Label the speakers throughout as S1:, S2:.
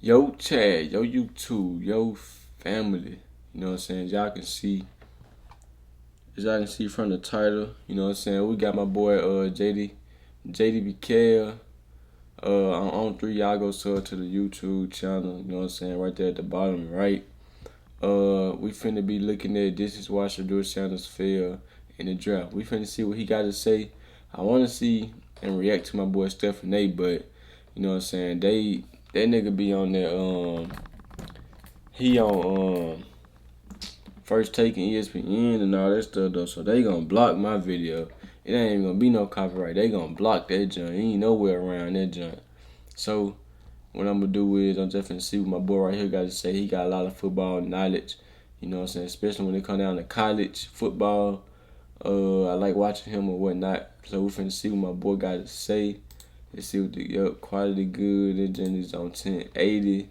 S1: Yo, Chad, yo, YouTube, yo, family. You know what I'm saying? As y'all can see from the title, you know what I'm saying? We got my boy JD BK. On 3, y'all go to the YouTube channel, you know what I'm saying? Right there at the bottom right. We finna be looking at this is why Shedeur Sanders fell in the draft. We finna see what he got to say. I wanna see and react to my boy Stephen A, but you know what I'm saying? That nigga be on there, he on first taking ESPN and all that stuff though, so they gonna block my video. It ain't even gonna be no copyright. They gonna block that joint. He ain't nowhere around that joint. So what I'm gonna do is I'm just gonna see what my boy right here got to say. He got a lot of football knowledge, you know what I'm saying, especially when it come down to college football. I like watching him or whatnot. So we finna see what my boy got to say. Let's see what the quality good. That joint is on 1080.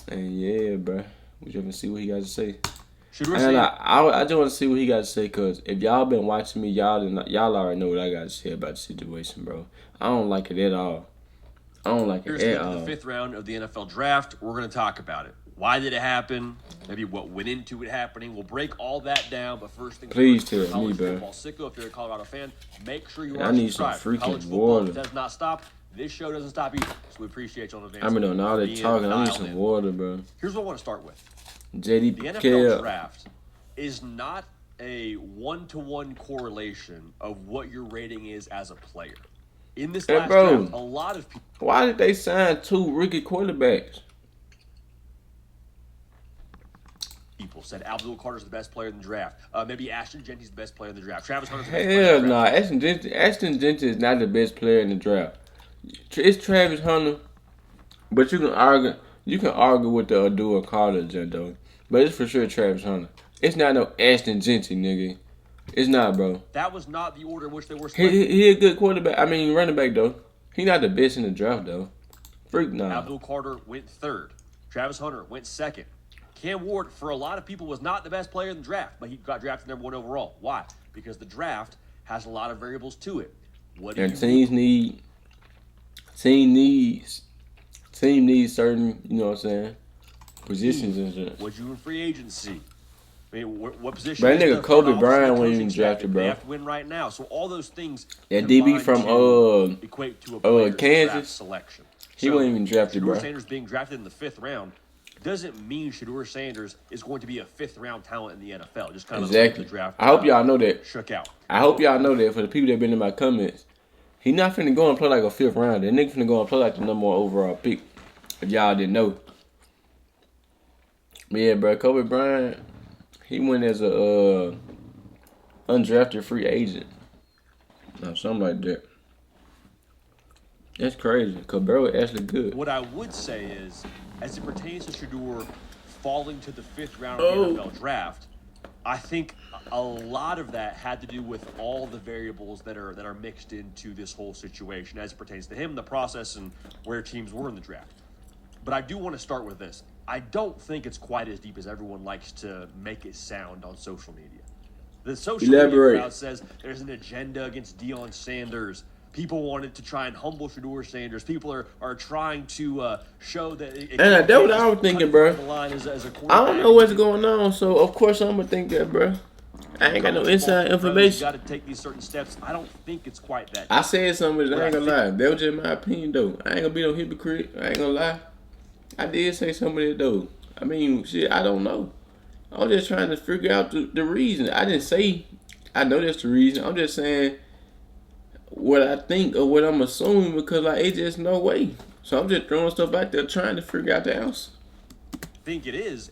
S1: And yeah, bro. We just gonna see what he got to say. And I just want to see what he got to say, because if y'all been watching me, y'all already know what I got to say about the situation, bro. I don't like it at all. I don't like it at all.
S2: The fifth round of the NFL draft. We're going to talk about it. Why did it happen? Maybe what went into it happening. We'll break all that down, but first things
S1: please
S2: first,
S1: tell me, bro.
S2: Football sicko, if you're a Colorado fan, make sure you
S1: I need some freaking
S2: College football
S1: water.
S2: does not stop. This show doesn't stop either, so we appreciate you in advance.
S1: I mean, on all that talking, I need some water, bro.
S2: Here's what I want to start with.
S1: JD
S2: The NFL draft is not a one-to-one correlation of what your rating is as a player. In this last draft, a lot of people...
S1: Why did they sign 2 rookie quarterbacks?
S2: People said Abdul Carter's the best player in the draft. Maybe Ashton Genty's the best player in the draft. Travis Hunter's the best player in the draft.
S1: Hell no. Ashton Genty is not the best player in the draft. It's Travis Hunter, but you can argue with the Abdul Carter gent though. But it's for sure Travis Hunter. It's not no Ashton Genty, nigga. It's not, bro.
S2: That was not the order in which they were
S1: selected. He a good quarterback. I mean, running back, though. He not the best in the draft, though. Freak, nah.
S2: Abdul Carter went 3rd. Travis Hunter went 2nd. Cam Ward, for a lot of people, was not the best player in the draft, but he got drafted number 1 overall. Why? Because the draft has a lot of variables to it.
S1: Teams need certain, you know what I'm saying, positions and shit.
S2: What'd you in free agency? I mean, what position?
S1: But that nigga Kobe Bryant wasn't even drafted, bro.
S2: They have to win right now. So all those things.
S1: That DB from
S2: equate to a
S1: Kansas
S2: selection.
S1: He wasn't even drafted, bro.
S2: Shedeur Sanders being drafted in the 5th round doesn't mean Shedeur Sanders is going to be a 5th round talent in the NFL. Just kind of
S1: exactly.
S2: The draft.
S1: I hope y'all know that.
S2: Shook out.
S1: I hope y'all know that for the people that been in my comments. He not finna go and play like a 5th rounder. That nigga finna go and play like the number 1 overall pick. If y'all didn't know. But yeah, bro, Kobe Bryant, he went as a undrafted free agent. Or something like that. That's crazy. Cabero is actually good.
S2: What I would say is, as it pertains to Shedeur falling to the 5th round of the NFL draft, I think a lot of that had to do with all the variables that are mixed into this whole situation as it pertains to him, the process, and where teams were in the draft. But I do want to start with this. I don't think it's quite as deep as everyone likes to make it sound on social media. The social media crowd says there's an agenda against Deion Sanders. People wanted to try and humble Shedeur Sanders. People are trying to show that...
S1: And that's what I was thinking, bro. I don't know what's going on, so of course I'm going to think that, bro. I ain't got no inside information.
S2: You got to take these certain steps. I don't think it's quite that deep.
S1: I said something, but I ain't going to lie. That was just my opinion, though. I ain't going to be no hypocrite. I ain't going to lie. I did say some of that, though. I mean, shit, I don't know. I'm just trying to figure out the reason. I didn't say I know that's the reason. I'm just saying what I think or what I'm assuming, because, like, it's just no way. So I'm just throwing stuff out there trying to figure out the answer.
S2: I think it is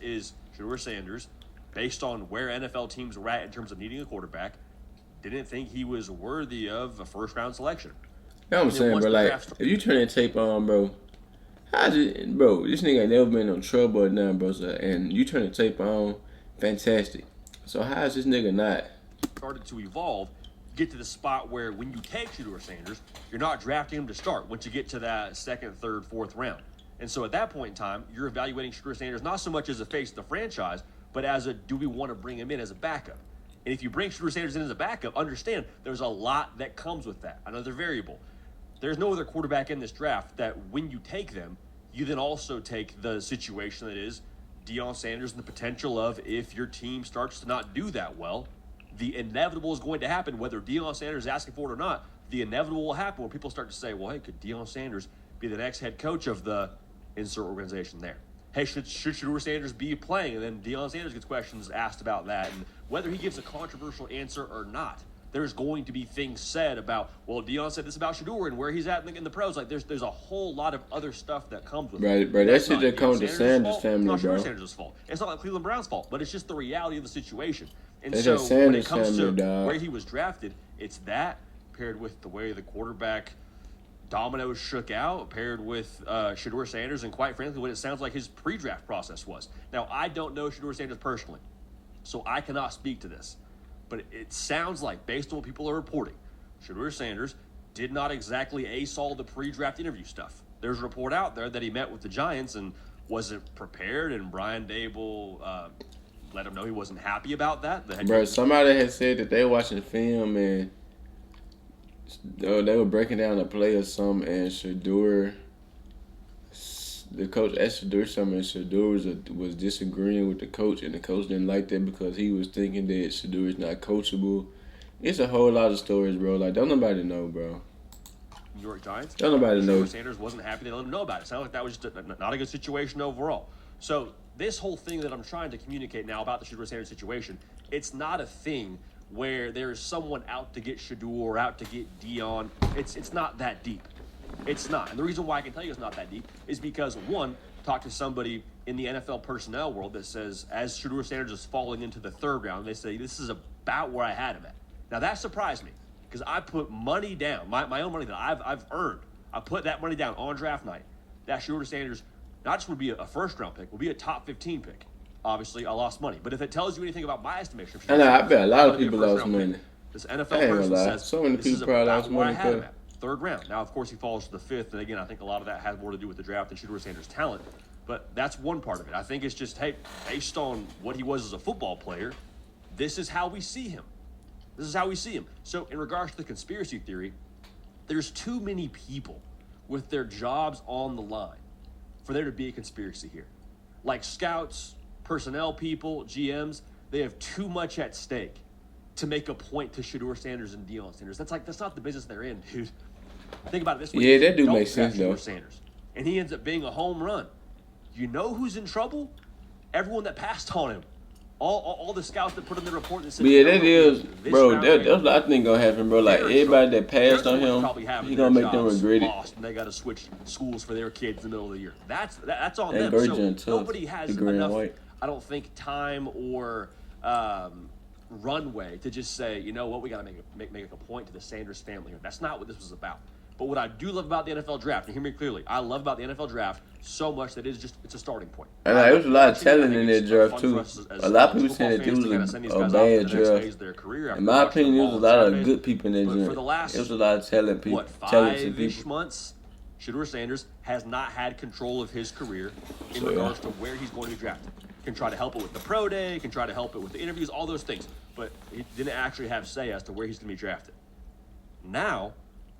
S2: Shedeur Sanders, based on where NFL teams were at in terms of needing a quarterback, didn't think he was worthy of a 1st-round selection.
S1: You know what I'm saying, bro? Like, if you turn that tape on, bro, bro, this nigga ain't never been in trouble or nothing, bro. So, and you turn the tape on, fantastic. So how is this nigga not?
S2: Started to evolve, get to the spot where when you take Shedeur Sanders, you're not drafting him to start once you get to that 2nd, 3rd, 4th round. And so at that point in time, you're evaluating Shedeur Sanders not so much as a face of the franchise, but as a, do we want to bring him in as a backup? And if you bring Shedeur Sanders in as a backup, understand there's a lot that comes with that. Another variable. There's no other quarterback in this draft that when you take them, You then also take the situation that is Deion Sanders and the potential of, if your team starts to not do that well, the inevitable is going to happen, whether Deion Sanders is asking for it or not. The inevitable will happen when people start to say, well, hey, could Deion Sanders be the next head coach of the insert organization there? Hey, should Shedeur Sanders be playing? And then Deion Sanders gets questions asked about that. And whether he gives a controversial answer or not, there's going to be things said about, well, Deion said this about Shedeur and where he's at in the pros. Like, there's a whole lot of other stuff that comes with it.
S1: Right, bro. That shit just comes to Sanders' family,
S2: it's not
S1: bro.
S2: Sanders' fault. It's not like Cleveland Browns' fault, but it's just the reality of the situation. And
S1: It's
S2: so
S1: just
S2: when it
S1: Sanders'
S2: comes
S1: family,
S2: to
S1: dog.
S2: where he was drafted, it's that paired with the way the quarterback dominoes shook out, paired with Shedeur Sanders, and quite frankly, what it sounds like his pre-draft process was. Now, I don't know Shedeur Sanders personally, so I cannot speak to this. But it sounds like, based on what people are reporting, Shedeur Sanders did not exactly ace all the pre-draft interview stuff. There's a report out there that he met with the Giants and wasn't prepared, and Brian Dable let him know he wasn't happy about that.
S1: Bro, somebody had said that they watching film and they were breaking down a play or something, and Shedeur, the coach asked Shedeur something, and Shedeur was disagreeing with the coach, and the coach didn't like that because he was thinking that Shedeur is not coachable. It's a whole lot of stories, bro. Like, don't nobody know, bro.
S2: New York Giants.
S1: Don't nobody know.
S2: Sanders wasn't happy. They let him know about it. Sounded like that was just not a good situation overall. So this whole thing that I'm trying to communicate now about the Shedeur Sanders situation, it's not a thing where there is someone out to get Shedeur or out to get Deion. It's not that deep. It's not. And the reason why I can tell you it's not that deep is because, one, talk to somebody in the NFL personnel world that says, as Shedeur Sanders is falling into the third round, they say, this is about where I had him at. Now, that surprised me because I put money down, my own money that I've earned. I put that money down on draft night. That Shedeur Sanders not just would be a first-round pick, would be a top 15 pick. Obviously, I lost money. But if it tells you anything about my estimation,
S1: I know, I bet a lot of people lost money.
S2: This NFL person says,
S1: so many people probably lost money.
S2: Third round. Now, of course, he falls to the fifth, and again, I think a lot of that has more to do with the draft than Shedeur Sanders' talent. But that's one part of it. I think it's just, hey, based on what he was as a football player, this is how we see him. This is how we see him. So, in regards to the conspiracy theory, there's too many people with their jobs on the line for there to be a conspiracy here. Like scouts, personnel people, GMs, they have too much at stake to make a point to Shedeur Sanders and Deion Sanders. That's not the business they're in, dude. Think about it this way.
S1: Yeah, that do make sense, though.
S2: Sanders, and he ends up being a home run. You know who's in trouble? Everyone that passed on him. All the scouts that put in the report that said,
S1: yeah, that is, bro. That's what I think gonna happen, bro. Like everybody that passed on him, he gonna make them regret it.
S2: And they got to switch schools for their kids in the middle of the year. That's on
S1: and
S2: them. So nobody has enough, I don't think, time or runway to just say, you know what, we got to make a point to the Sanders family here. That's not what this was about. But what I do love about the NFL draft, and hear me clearly, I love about the NFL draft so much that it's a starting point.
S1: And there was a lot of talent in that draft too. A lot of people saying that it was a bad draft. In my opinion, there was a lot of good people in that draft.
S2: For the last,
S1: it was a lot of talented people.
S2: 5-ish months, Shedeur Sanders has not had control of his career in regards to where he's going to be drafted. Can try to help it with the pro day, can try to help it with the interviews, all those things. But he didn't actually have say as to where he's going to be drafted. Now,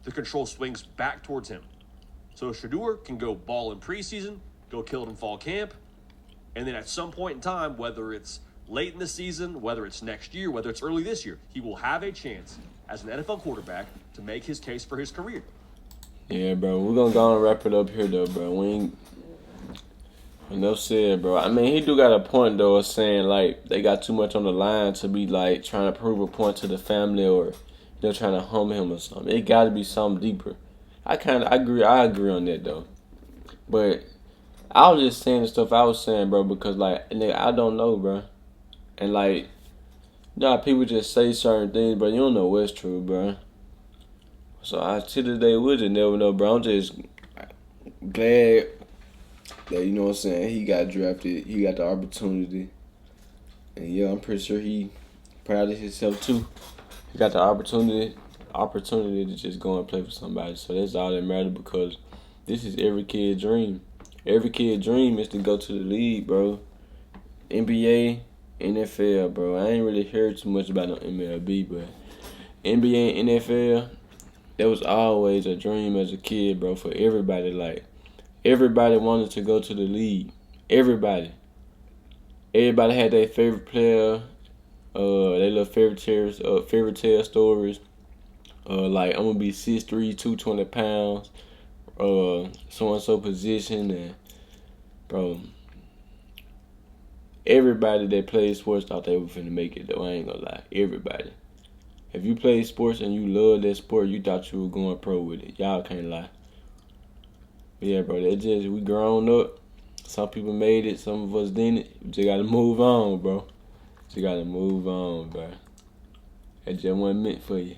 S2: the control swings back towards him. So Shedeur can go ball in preseason, go kill it in fall camp, and then at some point in time, whether it's late in the season, whether it's next year, whether it's early this year, he will have a chance as an NFL quarterback to make his case for his career.
S1: Yeah, bro. We're going to go and wrap it up here, though, bro. We ain't... Enough said, bro. I mean, he do got a point, though, of saying, like, they got too much on the line to be, like, trying to prove a point to the family or they're trying to hum him or something. It got to be something deeper. I agree on that, though. But I was just saying the stuff I was saying, bro, because, like, nigga, I don't know, bro. And, like, you know how people just say certain things, but you don't know what's true, bro. So, to this day, we'll just never know, bro. I'm just glad that, you know what I'm saying, he got drafted. He got the opportunity. And, yeah, I'm pretty sure he proud of himself, too. He got the opportunity to just go and play for somebody. So that's all that matters because this is every kid's dream. Every kid's dream is to go to the league, bro. NBA, NFL, bro. I ain't really heard too much about no MLB, but NBA and NFL, that was always a dream as a kid, bro, for everybody. Like, Everybody wanted to go to the league. Everybody had their favorite player. They little fairy tale stories. Like I'm gonna be 6'3", 220 pounds. So and so position, and bro, everybody that played sports thought they were finna make it though. I ain't gonna lie. Everybody. If you played sports and you loved that sport, you thought you were going pro with it. Y'all can't lie. But yeah, bro, we grown up. Some people made it, some of us didn't. We just gotta move on, bro. Just gotta move on, bro. That just wasn't meant for you.